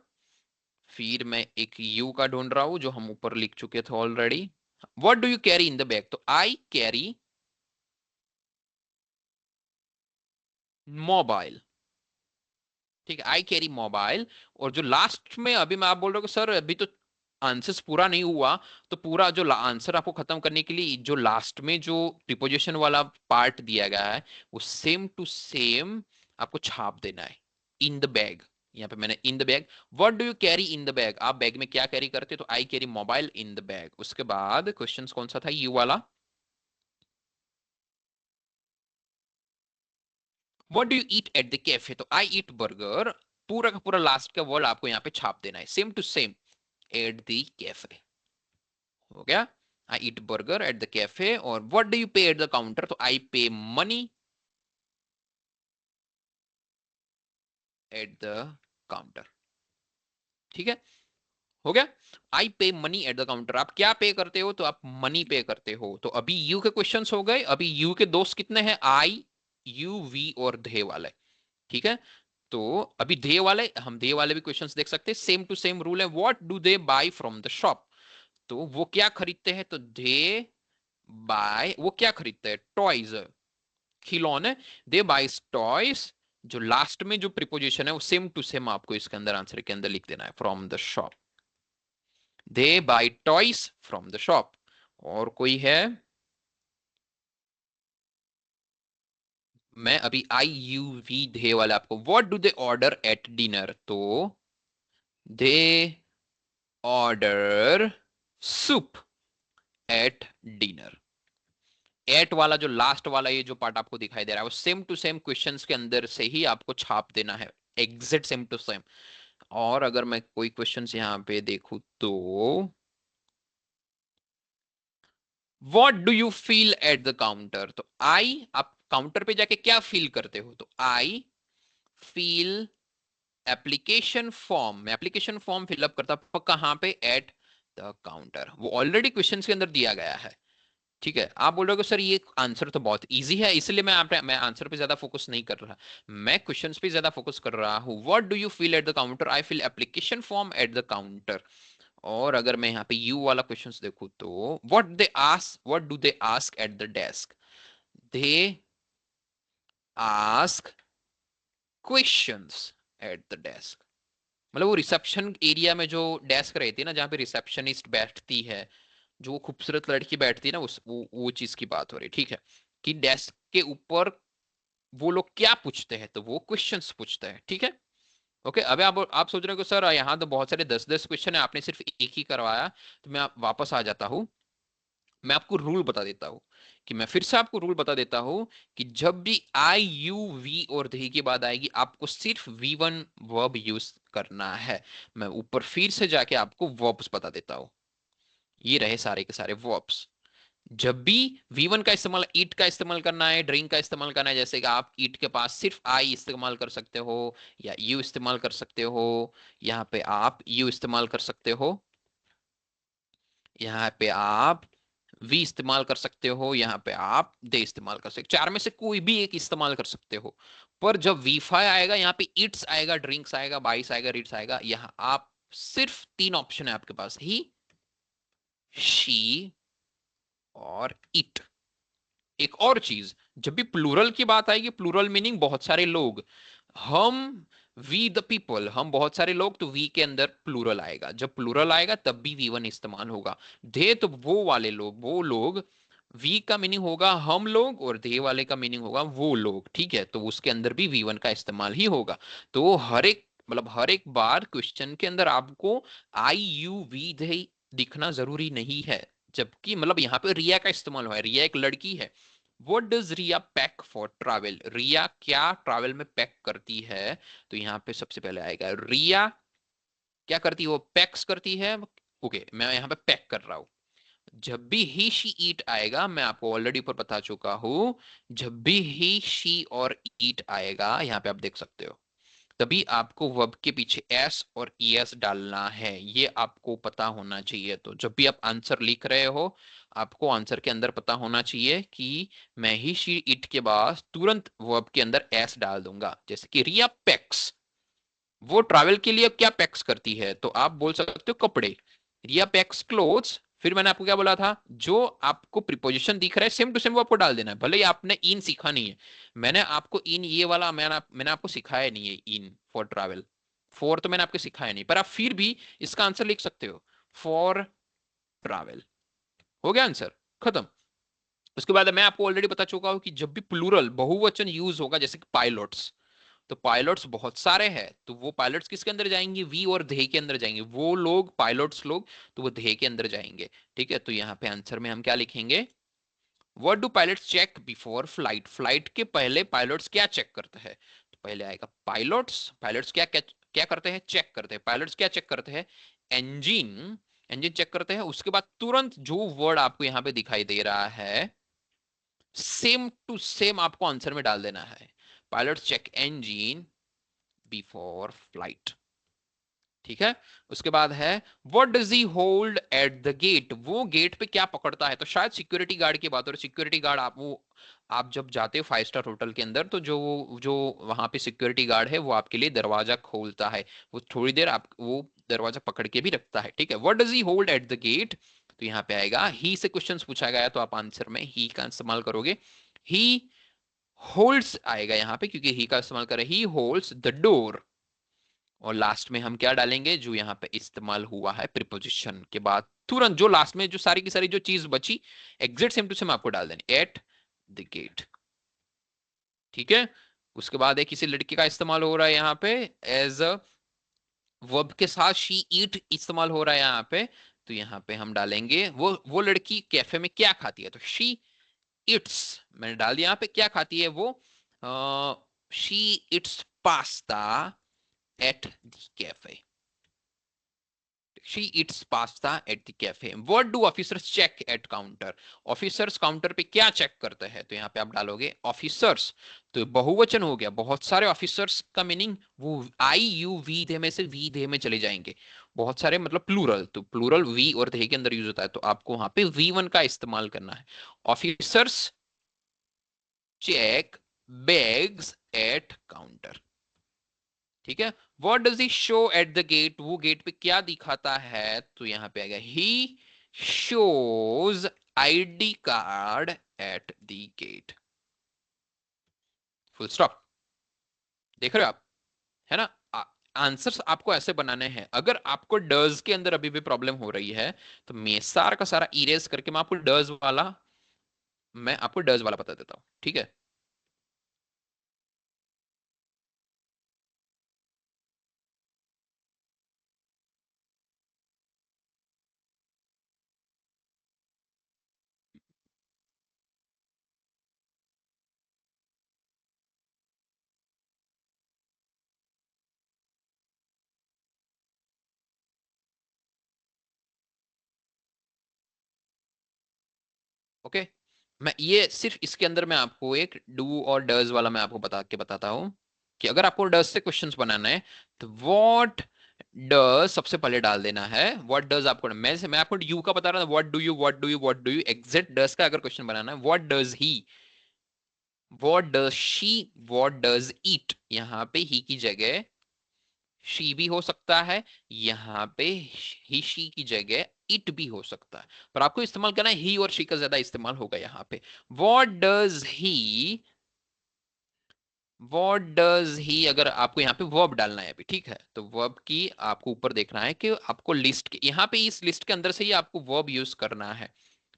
फिर मैं एक यू का ढूंढ रहा हूं जो हम ऊपर लिख चुके थे already. What do you carry in the bag, तो आई कैरी मोबाइल, ठीक है, आई कैरी मोबाइल। और जो लास्ट में अभी मैं आप बोल रहे हो कि सर अभी तो आंसर्स पूरा नहीं हुआ, तो पूरा जो आंसर आपको खत्म करने के लिए जो लास्ट में जो प्रिपोजिशन वाला पार्ट दिया गया है, वो सेम टू सेम आपको छाप देना है, इन द बैग। यहाँ पे मैंने in the bag, what do you carry in the bag, आप बैग में क्या कैरी करते हो, तो I carry mobile in the bag. उसके बाद क्वेश्चन कौन सा था, यू वाला, what do you eat eight the cafe, तो आई ईट बर्गर। पूरा का पूरा लास्ट का वर्ड आपको यहाँ पे छाप देना है, same to same, at the cafe, हो गया। I eat burger at the cafe. और what do you pay at the counter, तो आई पे मनी एट द काउंटर, ठीक है, हो गया। आई पे मनी एट द काउंटर, आप क्या पे करते हो, तो आप मनी पे करते हो। तो अभी यू के क्वेश्चंस हो गए। अभी यू के दोस्त कितने हैं, आई, यू, वी और धे वाले, ठीक है। तो अभी धे वाले, हम धे वाले भी क्वेश्चंस देख सकते हैं, सेम टू सेम रूल है, what do they buy from the shop, तो वो क्या खरीदते हैं, तो दे बाय, वो क्या खरीदते हैं, टॉयज, खिलौने, दे बाइस टॉयज। जो लास्ट में जो प्रिपोजिशन है वो सेम टू सेम आपको इसके अंदर आंसर के अंदर लिख देना है, from the shop, they buy toys from the shop. और कोई है, मैं अभी आई यू वी दे वाला आपको, what do they order at dinner, तो they order soup at dinner. At वाला जो लास्ट वाला ये जो पार्ट आपको दिखाई दे रहा है, वो सेम टू सेम क्वेश्चंस के अंदर से ही आपको छाप देना है, एग्जैक्ट सेम टू सेम। और अगर मैं कोई क्वेश्चंस यहाँ पे देखूं तो, what do you feel at the counter, तो आई, आप काउंटर पे जाके क्या फील करते हो, तो आई फील एप्लीकेशन फॉर्म, मैं एप्लीकेशन फॉर्म फिलअप करता कहाँ पे, एट द काउंटर, वो ऑलरेडी क्वेश्चंस के अंदर दिया गया है, ठीक है। आप बोल रहे हो सर ये आंसर तो बहुत इजी है, इसलिए मैं आंसर पे ज्यादा फोकस नहीं कर रहा, मैं क्वेश्चंस पे ज्यादा फोकस कर रहा हूँ। What do you feel at the counter, I feel application form eight the counter. और अगर मैं यहाँ पे यू वाला क्वेश्चंस देखूँ तो, what do they ask at the desk, they ask questions at the desk. मतलब वो रिसेप्शन एरिया में जो डेस्क रहती है ना, जहाँ पे रिसेप्शनिस्ट बैठती है, जो वो खूबसूरत लड़की बैठती है ना, वो चीज की बात हो रही है, ठीक है, कि डेस्क के ऊपर वो लोग क्या पूछते हैं, तो वो क्वेश्चंस पूछते हैं, ठीक है। ओके, अबे आप सोच रहे हो कि सर यहाँ तो बहुत सारे 10-10 क्वेश्चन है, आपने सिर्फ एक ही करवाया, तो मैं वापस आ जाता हूँ। मैं आपको रूल बता देता हूँ, कि मैं फिर से आपको रूल बता देता हूँ, कि जब भी आई यू वी और दही की बात आएगी, आपको सिर्फ V1 वर्ब यूज करना है। मैं ऊपर फिर से जाके आपको वर्ब्स बता देता हूँ, ये रहे सारे के सारे वर्ब्स। जब भी V1 का इस्तेमाल, ईट का इस्तेमाल करना है, ड्रिंक का इस्तेमाल करना है, जैसे कि आप ईट के पास सिर्फ आई इस्तेमाल कर सकते हो, या यू इस्तेमाल कर सकते हो, यहाँ पे आप यू इस्तेमाल कर सकते हो, यहाँ पे आप वी इस्तेमाल कर सकते हो, यहाँ पे आप दे इस्तेमाल कर सकते हो, चार में से कोई भी एक इस्तेमाल कर सकते हो। पर जब V5 आएगा, यहाँ पे इट्स आएगा, ड्रिंक्स आएगा, बाइस आएगा, रीड्स आएगा, यहाँ आप सिर्फ तीन ऑप्शन है आपके पास, ही शी और इट। एक और चीज, जब भी प्लूरल की बात आएगी, प्लूरल मीनिंग बहुत सारे लोग, हम, वी द पीपल, हम बहुत सारे लोग, तो वी के अंदर प्लूरल आएगा। जब प्लूरल आएगा तब भी वी वन इस्तेमाल होगा। दे तो वो वाले लोग, वो लोग, वी का मीनिंग होगा हम लोग, और दे वाले का मीनिंग होगा वो लोग। ठीक है, तो उसके अंदर भी वी वन का इस्तेमाल ही होगा। तो हर एक, मतलब हर एक बार क्वेश्चन के अंदर आपको आई यू वी दे दिखना जरूरी नहीं है। जबकि मतलब यहाँ पे रिया का इस्तेमाल हुआ है, रिया एक लड़की है। What does Riya pack for travel? Riya क्या ट्रैवल में पैक करती है? तो यहाँ पे सबसे पहले आएगा रिया क्या करती है, वो पैक्स करती है। ओके, मैं यहाँ पे पैक कर रहा हूँ। जब भी ही शी ईट आएगा, मैं आपको ऑलरेडी ऊपर बता चुका हूं, जब भी ही शी और ईट आएगा, यहाँ पे आप देख सकते हो, तभी आपको वर्ब के पीछे एस और ईएस डालना है। ये आपको पता होना चाहिए। तो जब भी आप आंसर लिख रहे हो, आपको आंसर के अंदर पता होना चाहिए कि मैं ही शी इट के बाद तुरंत वर्ब के अंदर एस डाल दूंगा। जैसे कि रिया पैक्स, वो ट्रैवल के लिए क्या पैक्स करती है, तो आप बोल सकते हो कपड़े। रिया पैक्स क्लोथ्स। फिर मैंने आपको क्या बोला था, जो आपको प्रीपोजिशन दिख रहा है सेम टू सेम वो आपको डाल देना है, भले ही आपने इन सीखा नहीं है। मैंने आपको इन ये वाला मैंने आपको सिखाया नहीं है, इन फॉर ट्रैवल। फॉर तो मैंने आपको सिखाया नहीं, पर आप फिर भी इसका आंसर लिख सकते हो, फॉर ट्रैवल। हो गया आंसर, खत्म। उसके बाद मैं आपको ऑलरेडी बता चुका हूं कि जब भी प्लूरल बहुवचन यूज होगा, जैसे कि पायलट्स, तो पायलट्स बहुत सारे हैं, तो वो पायलट्स किसके अंदर जाएंगे, वी और धे के अंदर जाएंगे। वो लोग पायलट्स लोग, तो वो धे के अंदर जाएंगे। ठीक है, तो यहाँ पे आंसर में हम क्या लिखेंगे, what do pilots check before flight? Flight के पहले पायलट्स क्या चेक करते हैं? तो पहले आएगा पायलट्स। पायलट्स क्या क्या क्या करते हैं, चेक करते हैं। पायलट्स क्या चेक करते हैं, इंजन। इंजन चेक करते हैं। उसके बाद तुरंत जो वर्ड आपको यहाँ पे दिखाई दे रहा है, सेम टू सेम आपको आंसर में डाल देना है। Pilots check engine before flight. ठीक है, उसके बाद है what does he hold at the gate? वो गेट पे क्या पकड़ता है? तो शायद सिक्योरिटी गार्ड की बात हो रही। सिक्योरिटी गार्ड, आप वो, आप जब जाते हो 5 स्टार होटल के अंदर, तो जो वहां पे सिक्योरिटी गार्ड है, वो आपके लिए दरवाजा खोलता है। वो थोड़ी देर आप वो दरवाजा पकड़ के भी रखता है। ठीक है, what does he hold at the gate? तो यहाँ पे आएगा ही से क्वेश्चन पूछा गया, तो आप आंसर में ही का इस्तेमाल करोगे। ही होल्ड्स आएगा यहाँ पे, क्योंकि ही का इस्तेमाल करें, ही होल्ड्स द डोर। और लास्ट में हम क्या डालेंगे, जो यहाँ पे इस्तेमाल हुआ है प्रीपोजिशन के बाद तुरंत, जो लास्ट में जो सारी की सारी जो चीज बची, एग्जैक्ट सेम टू सेम आपको डाल देनी, एट द गेट। ठीक है, उसके बाद एक किसी लड़के का इस्तेमाल हो रहा है यहाँ पे एज अ वर्ब के साथ, शी ईट इस्तेमाल हो रहा है यहाँ पे। तो यहाँ पे हम डालेंगे वो लड़की कैफे में क्या खाती है, तो शी इट्स, मैंने डाल दिया यहाँ पे क्या खाती है वो, she it's pasta eight the cafe. She eats pasta at the cafe. What do officers check at counter? Officers counter पे क्या चेक करते हैं? तो यहाँ पे आप डालोगे ऑफिसर्स। तो बहुवचन हो गया, बहुत सारे ऑफिसर्स का मीनिंग वो आई यू वी दे में से वी दे में चले जाएंगे। बहुत सारे मतलब प्लूरल, तो प्लूरल वी और दे के अंदर यूज होता है, तो आपको वहां पे वी वन का इस्तेमाल करना है। Officers check bags at counter. ठीक है, what does he show at the gate? वो गेट पे क्या दिखाता है? तो यहां पे आएगा he shows ID card at the gate. Full stop. देख रहे हो आप, है ना? आंसर्स आपको ऐसे बनाने हैं। अगर आपको डज के अंदर अभी भी प्रॉब्लम हो रही है, तो मैं सारा का सारा इरेज करके मैं आपको डज वाला बता देता हूं। ठीक है, ओके। मैं ये सिर्फ इसके अंदर मैं आपको एक डू और डज वाला मैं आपको बताता हूं, कि अगर आपको डज से क्वेश्चंस बनाना है, तो व्हाट डज सबसे पहले डाल देना है। व्हाट डज आपको, मैं आपको यू का बता रहा था, what do you exact does का अगर क्वेश्चन बनाना है, what does he, what does she, what does it, यहां पे ही की जगह शी भी हो सकता है, यहाँ पे ही शी की जगह इट भी हो सकता है, पर आपको इस्तेमाल करना है ही और शी का ज्यादा इस्तेमाल होगा यहाँ पे। वॉट डज ही अगर आपको यहाँ पे वर्ब डालना है अभी, ठीक है, तो वर्ब की आपको ऊपर देखना है कि आपको लिस्ट के यहाँ पे इस लिस्ट के अंदर से ही आपको वर्ब यूज करना है,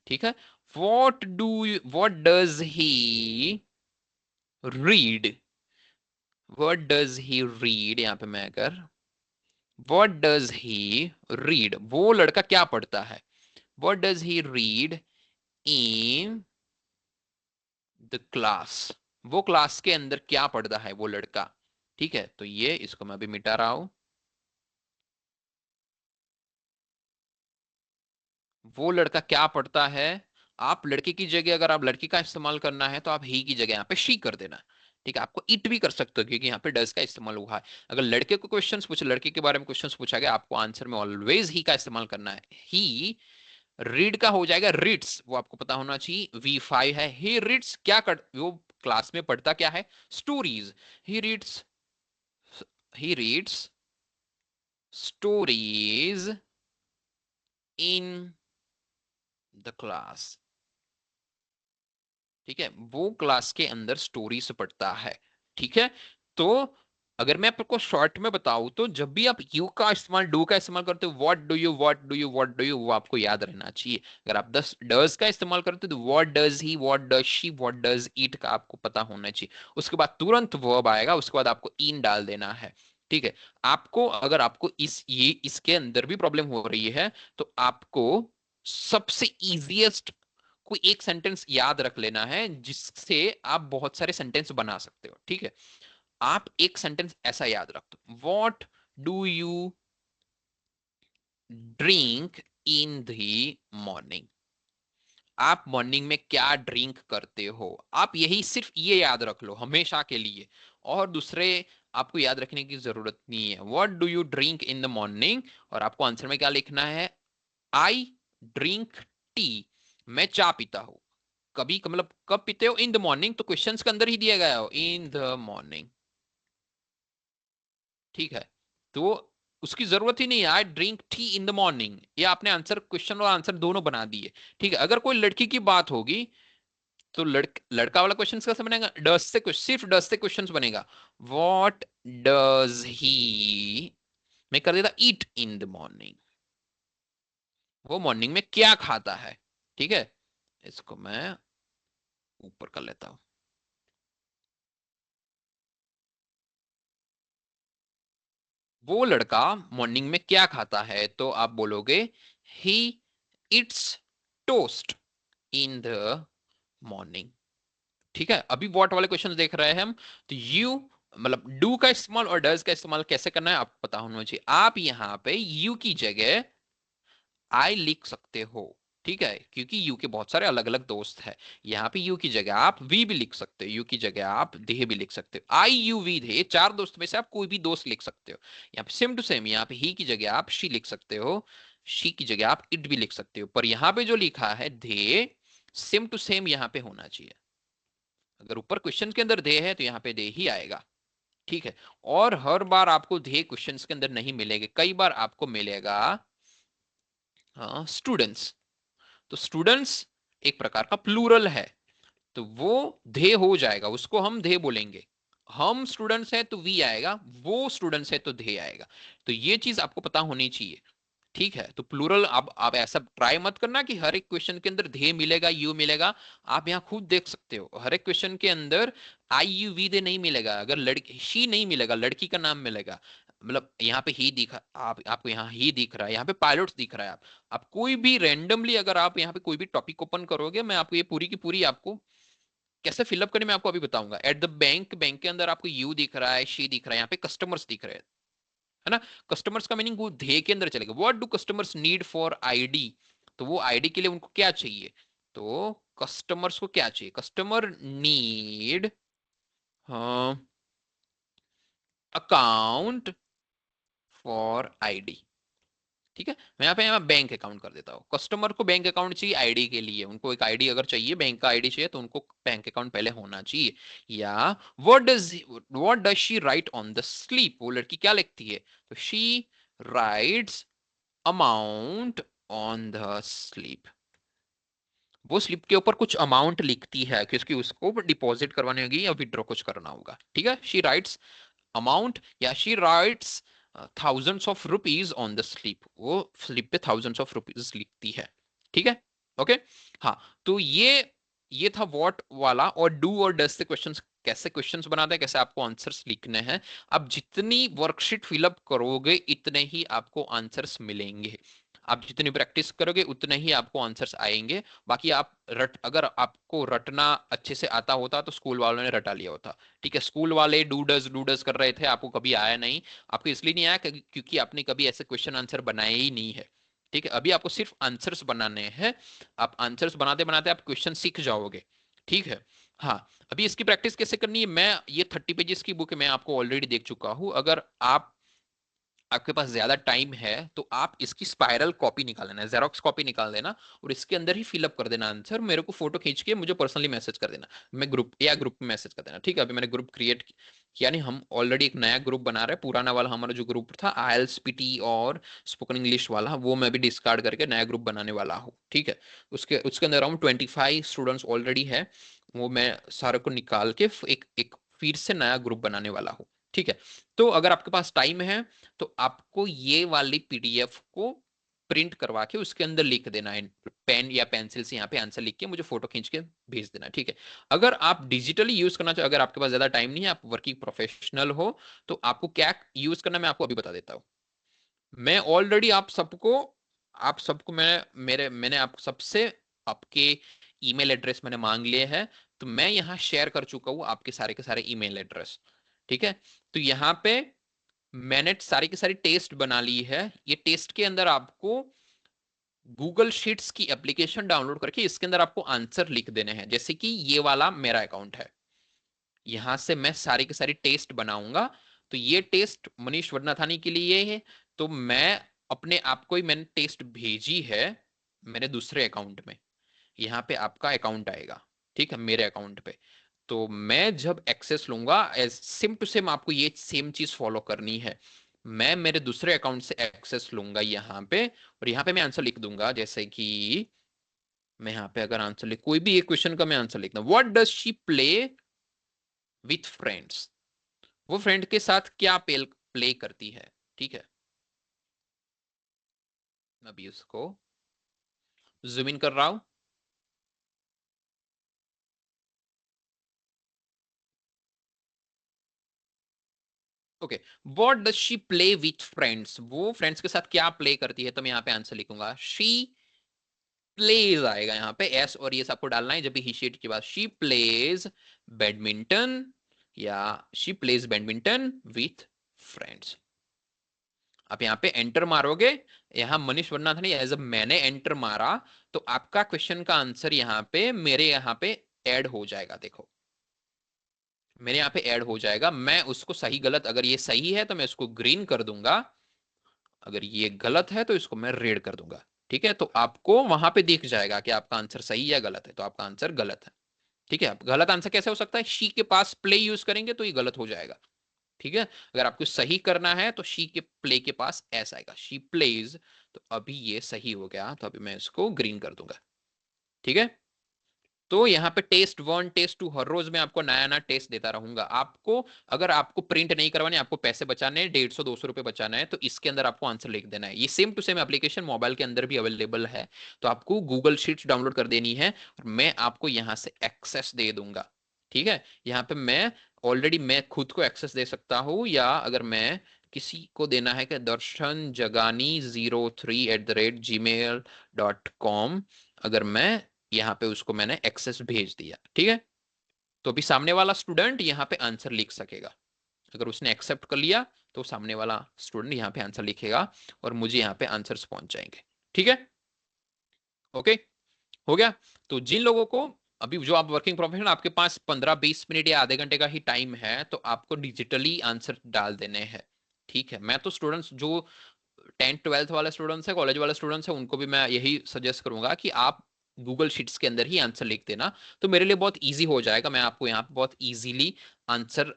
ठीक है। What does he read, what does he read, यहाँ पे मैं अगर व्हाट डज ही रीड, वो लड़का क्या पढ़ता है, what does he read in the class, वो क्लास के अंदर क्या पढ़ता है वो लड़का, ठीक है। तो ये इसको मैं अभी मिटा रहा हूं, वो लड़का क्या पढ़ता है। आप लड़के की जगह अगर आप लड़की का इस्तेमाल करना है तो आप ही की जगह यहाँ पे शी कर देना, ठीक है। आपको इट भी कर सकते हो क्योंकि यहाँ पे डज का इस्तेमाल हुआ है। अगर लड़के को क्वेश्चंस पूछे, लड़के के बारे में क्वेश्चंस पूछा गया, आपको आंसर में ऑलवेज ही का इस्तेमाल करना है। ही रीड का हो जाएगा रीड्स, वो आपको पता होना चाहिए, V5 है। ही रीड्स क्या कर, वो क्लास में पढ़ता क्या है, stories. He reads he reads stories in the class, ठीक है, वो क्लास के अंदर स्टोरी से पढ़ता है, ठीक है। तो अगर मैं आपको शॉर्ट में बताऊं तो जब भी आप यू का इस्तेमाल, डू का इस्तेमाल करते हो, व्हाट डू यू वो आपको याद रहना चाहिए। अगर आप दस डज का इस्तेमाल करते हो तो what does he, what does she, what does it का आपको पता होना चाहिए। उसके बाद तुरंत वर्ब आएगा, उसके बाद आपको इन डाल देना है, ठीक है। आपको अगर आपको इसके अंदर भी प्रॉब्लम हो रही है तो आपको सबसे इजीएस्ट कोई एक सेंटेंस याद रख लेना है जिससे आप बहुत सारे सेंटेंस बना सकते हो, ठीक है। आप एक सेंटेंस ऐसा याद रख दो, what do you drink in the morning, आप मॉर्निंग में क्या ड्रिंक करते हो। आप यही सिर्फ ये याद रख लो हमेशा के लिए, और दूसरे आपको याद रखने की जरूरत नहीं है। What do you drink in the morning, और आपको आंसर में क्या लिखना है, आई ड्रिंक टी, मैं चाय पीता हूं। कभी मतलब कब पीते हो, इन द मॉर्निंग, तो क्वेश्चंस के अंदर ही दिया गया हो इन द मॉर्निंग, ठीक है। तो उसकी जरूरत ही नहीं है, I drink tea in the morning, ये आपने आंसर, क्वेश्चन और आंसर दोनों बना दिए, ठीक है। अगर कोई लड़की की बात होगी तो लड़का वाला क्वेश्चन कैसे बनेगा, डज से, सिर्फ डज से क्वेश्चन बनेगा। वॉट डज ही, मैं कर देता ईट इन द मॉर्निंग, वो मॉर्निंग में क्या खाता है, ठीक है। इसको मैं ऊपर कर लेता हूं, वो लड़का मॉर्निंग में क्या खाता है, तो आप बोलोगे he eats toast in the morning, ठीक है। अभी व्हाट वाले क्वेश्चन देख रहे हैं हम, तो यू मतलब डू का इस्तेमाल और डज का इस्तेमाल कैसे करना है आपको पता होना चाहिए। आप यहां पे यू की जगह आई लिख सकते हो, ठीक है, क्योंकि यू के बहुत सारे अलग अलग दोस्त हैं। यहाँ पे यू की जगह आप वी भी लिख सकते हो, यू की जगह आप दे भी लिख सकते हो, आई यू वी दे, चार दोस्त में से आप कोई भी दोस्त लिख सकते हो। यहाँ पे सेम टू सेम, यहाँ पे ही की जगह आप शी लिख सकते हो, शी की जगह आप इट भी लिख सकते हो, पर यहाँ पे जो लिखा है दे, सेम टू सेम यहाँ पे होना चाहिए। अगर ऊपर क्वेश्चन के अंदर दे है तो यहाँ पे दे ही आएगा, ठीक है। और हर बार आपको दे क्वेश्चन के अंदर नहीं मिलेगा, कई बार आपको मिलेगा स्टूडेंट्स, तो स्टूडेंट्स एक प्रकार का प्लूरल है, तो वो धे हो जाएगा, उसको हम धे बोलेंगे। हम स्टूडेंट्स हैं तो वी आएगा, वो स्टूडेंट्स है तो धे आएगा। तो ये चीज आपको पता होनी चाहिए, ठीक है। तो प्लूरल आप ऐसा ट्राई मत करना कि हर एक क्वेश्चन के अंदर धे मिलेगा, यू मिलेगा। आप यहाँ खुद देख सकते हो हर एक क्वेश्चन के अंदर आई यू वी दे नहीं मिलेगा, अगर लड़की शी नहीं मिलेगा, लड़की का नाम मिलेगा। मतलब यहाँ पे ही दिखा, आपको यहाँ ही दिख रहा है, यहाँ पे पायलट्स दिख रहा है। आप कोई भी रेंडमली अगर आप यहाँ पे कोई भी टॉपिक ओपन करोगे, मैं आपको ये पूरी की पूरी आपको कैसे फिलअप करें मैं आपको अभी बताऊंगा। एट द बैंक, बैंक के अंदर आपको यू दिख रहा है, शी दिख रहा है, यहाँ पे कस्टमर्स दिख रहे हैं, है ना। कस्टमर्स का मीनिंग वो धे के अंदर चलेगा। What do customers need for ID, तो वो आईडी के लिए उनको क्या चाहिए, तो कस्टमर्स को क्या चाहिए, customer need account for ID, ठीक है, मैं यहाँ बैंक अकाउंट कर देता हूँ। कस्टमर को बैंक अकाउंट चाहिए आईडी के लिए, उनको एक आईडी अगर चाहिए, बैंक का आईडी चाहिए, तो उनको बैंक अकाउंट पहले होना चाहिए। या what does she write on the sleep, वो लड़की क्या लिखती है, तो she writes amount on the sleep. वो स्लिप के ऊपर कुछ अमाउंट लिखती है क्योंकि उसको डिपॉजिट करवानी होगी या विड्रॉ कुछ करना होगा। ठीक है, शी राइट्स अमाउंट या she writes thousands of rupees on the slip, वो स्लिप पे थाउजेंड्स ऑफ रुपीज लिखती है। ठीक है, ओके। हाँ, तो ये था व्हाट वाला। और डू और डज से क्वेश्चंस, कैसे क्वेश्चंस बनाते हैं, कैसे आपको आंसर्स लिखने हैं। अब जितनी वर्कशीट फिलअप करोगे इतने ही आपको आंसर्स मिलेंगे। आप जितनी प्रैक्टिस करोगे उतने ही आपको आंसर्स आएंगे। बाकी आप अगर आपको रटना अच्छे से आता होता तो स्कूल वालों ने रटा लिया होता। ठीक है, स्कूल वाले डू डज कर रहे थे, आपको कभी आया नहीं। आपको इसलिए नहीं आया क्योंकि आपने कभी ऐसे क्वेश्चन आंसर बनाए ही नहीं है। ठीक है, अभी आपको सिर्फ आंसर्स बनाने हैं। आप आंसर्स बनाते बनाते आप क्वेश्चन सीख जाओगे। ठीक है, हाँ। अभी इसकी प्रैक्टिस कैसे करनी है, मैं ये 30 पेजेस की बुक मैं आपको ऑलरेडी देख चुका हूं। अगर आपके पास ज्यादा टाइम है तो आप इसकी स्पाइरल कॉपी निकाल लेना, जेरोक्स कॉपी निकाल देना, और इसके अंदर ही फिलअप कर देना आंसर। मेरे को फोटो खींच के मुझे पर्सनली मैसेज कर देना, मैं ग्रुप में मैसेज कर देना। ठीक है, अभी मैंने ग्रुप क्रिएट किया नहीं, हम ऑलरेडी एक नया ग्रुप बना रहे हैं। पुराना वाला हमारा जो ग्रुप था आईएलटीएस पीटी और स्पोकन इंग्लिश वाला, वो मैं भी डिस्कार्ड करके नया ग्रुप बनाने वाला हूँ। ठीक है, उसके उसके अंदर अराउंड 25 स्टूडेंट्स ऑलरेडी है। वो मैं सारे को निकाल के एक एक फिर से नया ग्रुप बनाने वाला हूँ। ठीक है, तो अगर आपके पास टाइम है तो आपको ये वाली पीडीएफ को प्रिंट करवा के उसके अंदर लिख देना है, पेन या पेंसिल से यहाँ पे आंसर लिख के मुझे फोटो खींच के भेज देना। ठीक है, अगर आप डिजिटली यूज करना चाहो, अगर आपके पास ज्यादा टाइम नहीं है, आप वर्किंग प्रोफेशनल हो, तो आपको क्या यूज करना मैं आपको अभी बता देता हूँ। मैं ऑलरेडी आप सबको मैंने आप सबसे आपके ईमेल एड्रेस मैंने मांग लिए हैं। तो मैं यहाँ शेयर कर चुका हूँ आपके सारे के सारे ईमेल एड्रेस। ठीक है, तो यहाँ पे मैंने सारी की सारी टेस्ट बना ली है। ये टेस्ट के अंदर आपको गूगल शीट्स की एप्लीकेशन डाउनलोड करके इसके अंदर आपको आंसर लिख देने हैं। जैसे कि ये वाला मेरा अकाउंट है, यहां से मैं सारी की सारी टेस्ट बनाऊंगा। तो ये टेस्ट मनीष वडनाथानी के लिए है। तो मैं अपने आप को ही मैंने टेस्ट भेजी है मेरे दूसरे अकाउंट में। यहाँ पे आपका अकाउंट आएगा, ठीक है, मेरे अकाउंट पे। तो मैं जब एक्सेस लूंगा, एज सेम टू सेम आपको ये सेम चीज फॉलो करनी है। मैं मेरे दूसरे अकाउंट से एक्सेस लूंगा यहाँ पे, और यहाँ पे मैं आंसर लिख दूंगा। जैसे कि मैं यहाँ पे अगर आंसर लिख, कोई भी एक क्वेश्चन का मैं आंसर लिखता हूँ, what does she play with friends, वो फ्रेंड के साथ क्या प्ले करती है। ठीक है, मैं अभी उसको जूम इन कर रहा हूं। Okay, what does she play with friends, वो फ्रेंड्स के साथ क्या प्ले करती है। तो मैं यहाँ पे आंसर लिखूंगा शी प्लेज, आएगा यहाँ पे एस और ये सबको डालना है जब भी ही शीट के बाद। शी प्लेज बैडमिंटन, या she plays badminton with friends. आप यहाँ पे एंटर मारोगे, यहाँ मनीष वर्णा था नहीं, एज अ मैंने एंटर मारा, तो आपका क्वेश्चन का आंसर यहाँ पे मेरे यहाँ पे ऐड हो जाएगा। देखो, मेरे यहाँ पे ऐड हो जाएगा। मैं उसको सही गलत, अगर ये सही है तो मैं उसको ग्रीन कर दूंगा, अगर ये गलत है तो इसको मैं रेड कर दूंगा। ठीक है, तो आपको वहां पे दिख जाएगा कि आपका आंसर सही या गलत है। तो आपका आंसर गलत है। ठीक है, गलत आंसर कैसे हो सकता है, शी के पास प्ले यूज करेंगे तो ये गलत हो जाएगा। ठीक है, अगर आपको सही करना है तो शी के प्ले के पास एस आएगा, शी प्लेज। तो अभी ये सही हो गया, तो अभी मैं इसको ग्रीन कर दूंगा। ठीक है, तो यहाँ पे टेस्ट 1 टेस्ट 2 हर रोज मैं आपको नया नया टेस्ट देता रहूंगा। आपको अगर आपको प्रिंट नहीं करवाने, आपको पैसे बचाने हैं, 150-200 रुपए बचाना है, तो इसके अंदर आपको आंसर लिख देना है। ये same to same application mobile के अंदर भी अवेलेबल है। तो आपको गूगल शीट्स डाउनलोड कर देनी है और मैं आपको यहाँ से एक्सेस दे दूंगा। ठीक है, यहाँ पे मैं खुद को एक्सेस दे सकता हूँ, या अगर मैं किसी को देना है कि दर्शन जगानी 03@gmail.com, अगर मैं यहाँ पे उसको मैंने एक्सेस भेज दिया। ठीक है, तो अभी सामने वाला स्टूडेंट यहाँ पे आंसर लिख सकेगा। अगर उसने एक्सेप्ट कर लिया तो सामने वाला स्टूडेंट यहाँ पे आंसर लिखेगा और मुझे यहाँ पे आंसर्स पहुंच जाएंगे। ठीक है, ओके, हो गया। तो जिन लोगों को अभी जो आप वर्किंग प्रोफेशनल, आपके पास 15-20 मिनट या आधे घंटे का ही टाइम है, तो आपको डिजिटली आंसर डाल देने हैं। ठीक है, मैं तो स्टूडेंट्स जो 10th 12th वाले स्टूडेंट्स है, कॉलेज वाले स्टूडेंट्स है, उनको भी मैं यही सजेस्ट करूंगा कि आप गूगल शीट्स के अंदर ही आंसर लिख देना, तो मेरे लिए बहुत इजी हो जाएगा। मैं आपको यहाँ पे बहुत इजीली आंसर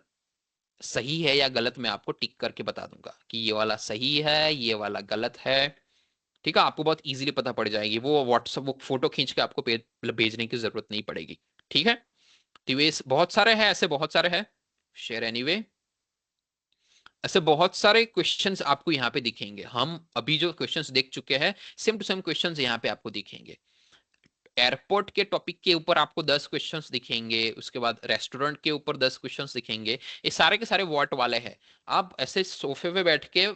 सही है या गलत मैं आपको टिक करके बता दूंगा कि ये वाला सही है, ये वाला गलत है। ठीक है, आपको बहुत इजीली पता पड़ जाएगी। वो व्हाट्सअप वो फोटो खींच के आपको मतलब भेजने की जरूरत नहीं पड़ेगी। ठीक है, तो ये बहुत सारे हैं, ऐसे बहुत सारे हैं। शेयर एनीवे, ऐसे बहुत सारे क्वेश्चंस आपको यहाँ पे दिखेंगे। हम अभी जो क्वेश्चंस देख चुके हैं, सेम टू सेम क्वेश्चंस यहाँ पे आपको दिखेंगे। एयरपोर्ट के टॉपिक के ऊपर आपको 10 क्वेश्चंस दिखेंगे, उसके बाद रेस्टोरेंट के ऊपर 10 क्वेश्चंस दिखेंगे। ये सारे के सारे व्हाट वाले हैं। आप ऐसे सोफे पे बैठ के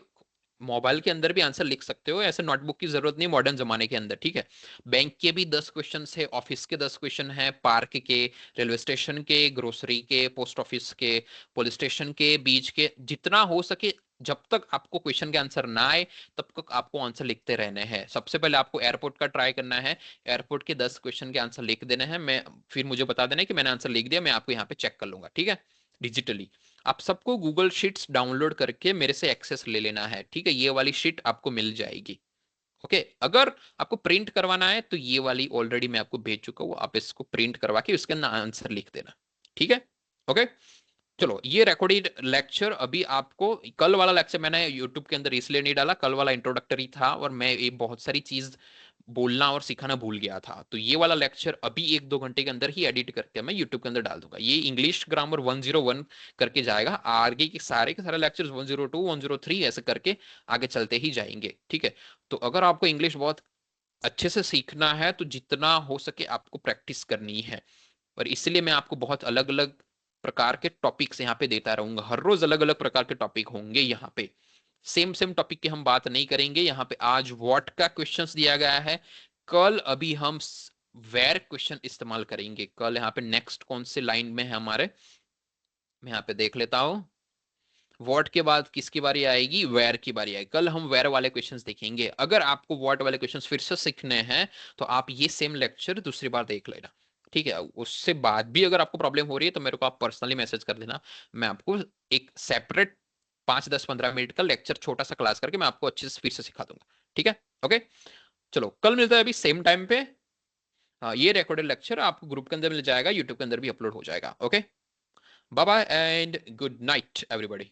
मोबाइल के अंदर भी आंसर लिख सकते हो, ऐसे नोटबुक की जरूरत नहीं मॉडर्न जमाने के अंदर। ठीक है, बैंक के भी 10 क्वेश्चन है, ऑफिस के 10 क्वेश्चन है, पार्क के, रेलवे स्टेशन के, ग्रोसरी के, पोस्ट ऑफिस के, पुलिस स्टेशन के, बीच के, जितना हो सके। जब तक आपको क्वेश्चन के आंसर ना आए तब तक आपको आंसर लिखते रहने हैं। सबसे पहले आपको एयरपोर्ट का ट्राई करना है, एयरपोर्ट के 10 क्वेश्चन के आंसर लिख देने हैं। मैं फिर मुझे बता देना है कि मैंने आंसर लिख दिया, मैं आपको यहाँ पे चेक कर लूंगा। ठीक है, डिजिटली आप सबको गूगल शीट्स डाउनलोड करके मेरे से एक्सेस ले लेना है। ठीक है, ये वाली शीट आपको मिल जाएगी। ओके, अगर आपको प्रिंट करवाना है तो ये वाली ऑलरेडी मैं आपको भेज चुका हूँ, आप इसको प्रिंट करवा के उसके अंदर आंसर लिख देना। ठीक है, ओके। चलो, ये रिकॉर्डेड लेक्चर अभी आपको, कल वाला लेक्चर मैंने यूट्यूब के अंदर इसलिए नहीं डाला, कल वाला इंट्रोडक्टरी था और मैं ये बहुत सारी चीज बोलना और सिखाना भूल गया था। तो ये वाला लेक्चर अभी 1-2 घंटे के अंदर ही एडिट करके मैं यूट्यूब के अंदर डाल दूंगा। ये इंग्लिश ग्रामर 101 करके जाएगा, आगे के सारे लेक्चर्स 102 103 ऐसे करके आगे चलते ही जाएंगे। ठीक है, तो अगर आपको इंग्लिश बहुत अच्छे से सीखना है तो जितना हो सके आपको प्रैक्टिस करनी है। और इसलिए मैं आपको बहुत अलग अलग प्रकार के टॉपिक्स यहाँ पे देता रहूंगा। हर रोज अलग अलग प्रकार के टॉपिक होंगे यहाँ पे। सेम सेम टॉपिक की हम बात नहीं करेंगे यहाँ पे। आज व्हाट का क्वेश्चंस दिया गया है, कल अभी हम वेर क्वेश्चन इस्तेमाल करेंगे। कल यहाँ पे नेक्स्ट कौन से लाइन में है हमारे, मैं यहाँ पे देख लेता हूँ। व्हाट के बाद किसकी बारी आएगी, वेयर की बारी आएगी। कल हम वेयर वाले क्वेश्चंस देखेंगे। अगर आपको व्हाट वाले क्वेश्चंस फिर से सीखने हैं तो आप ये सेम लेक्चर दूसरी बार देख लेना। ठीक है, उससे बाद भी अगर आपको प्रॉब्लम हो रही है तो मेरे को आप पर्सनली मैसेज कर देना, मैं आपको एक सेपरेट 5-10-15 मिनट का लेक्चर छोटा सा क्लास करके मैं आपको अच्छे से फिर से सिखा दूंगा। ठीक है, ओके। चलो, कल मिलता है अभी सेम टाइम पे। हाँ, ये रिकॉर्डेड लेक्चर आपको ग्रुप के अंदर मिल जाएगा, यूट्यूब के अंदर भी अपलोड हो जाएगा। Okay, bye bye and good night everybody.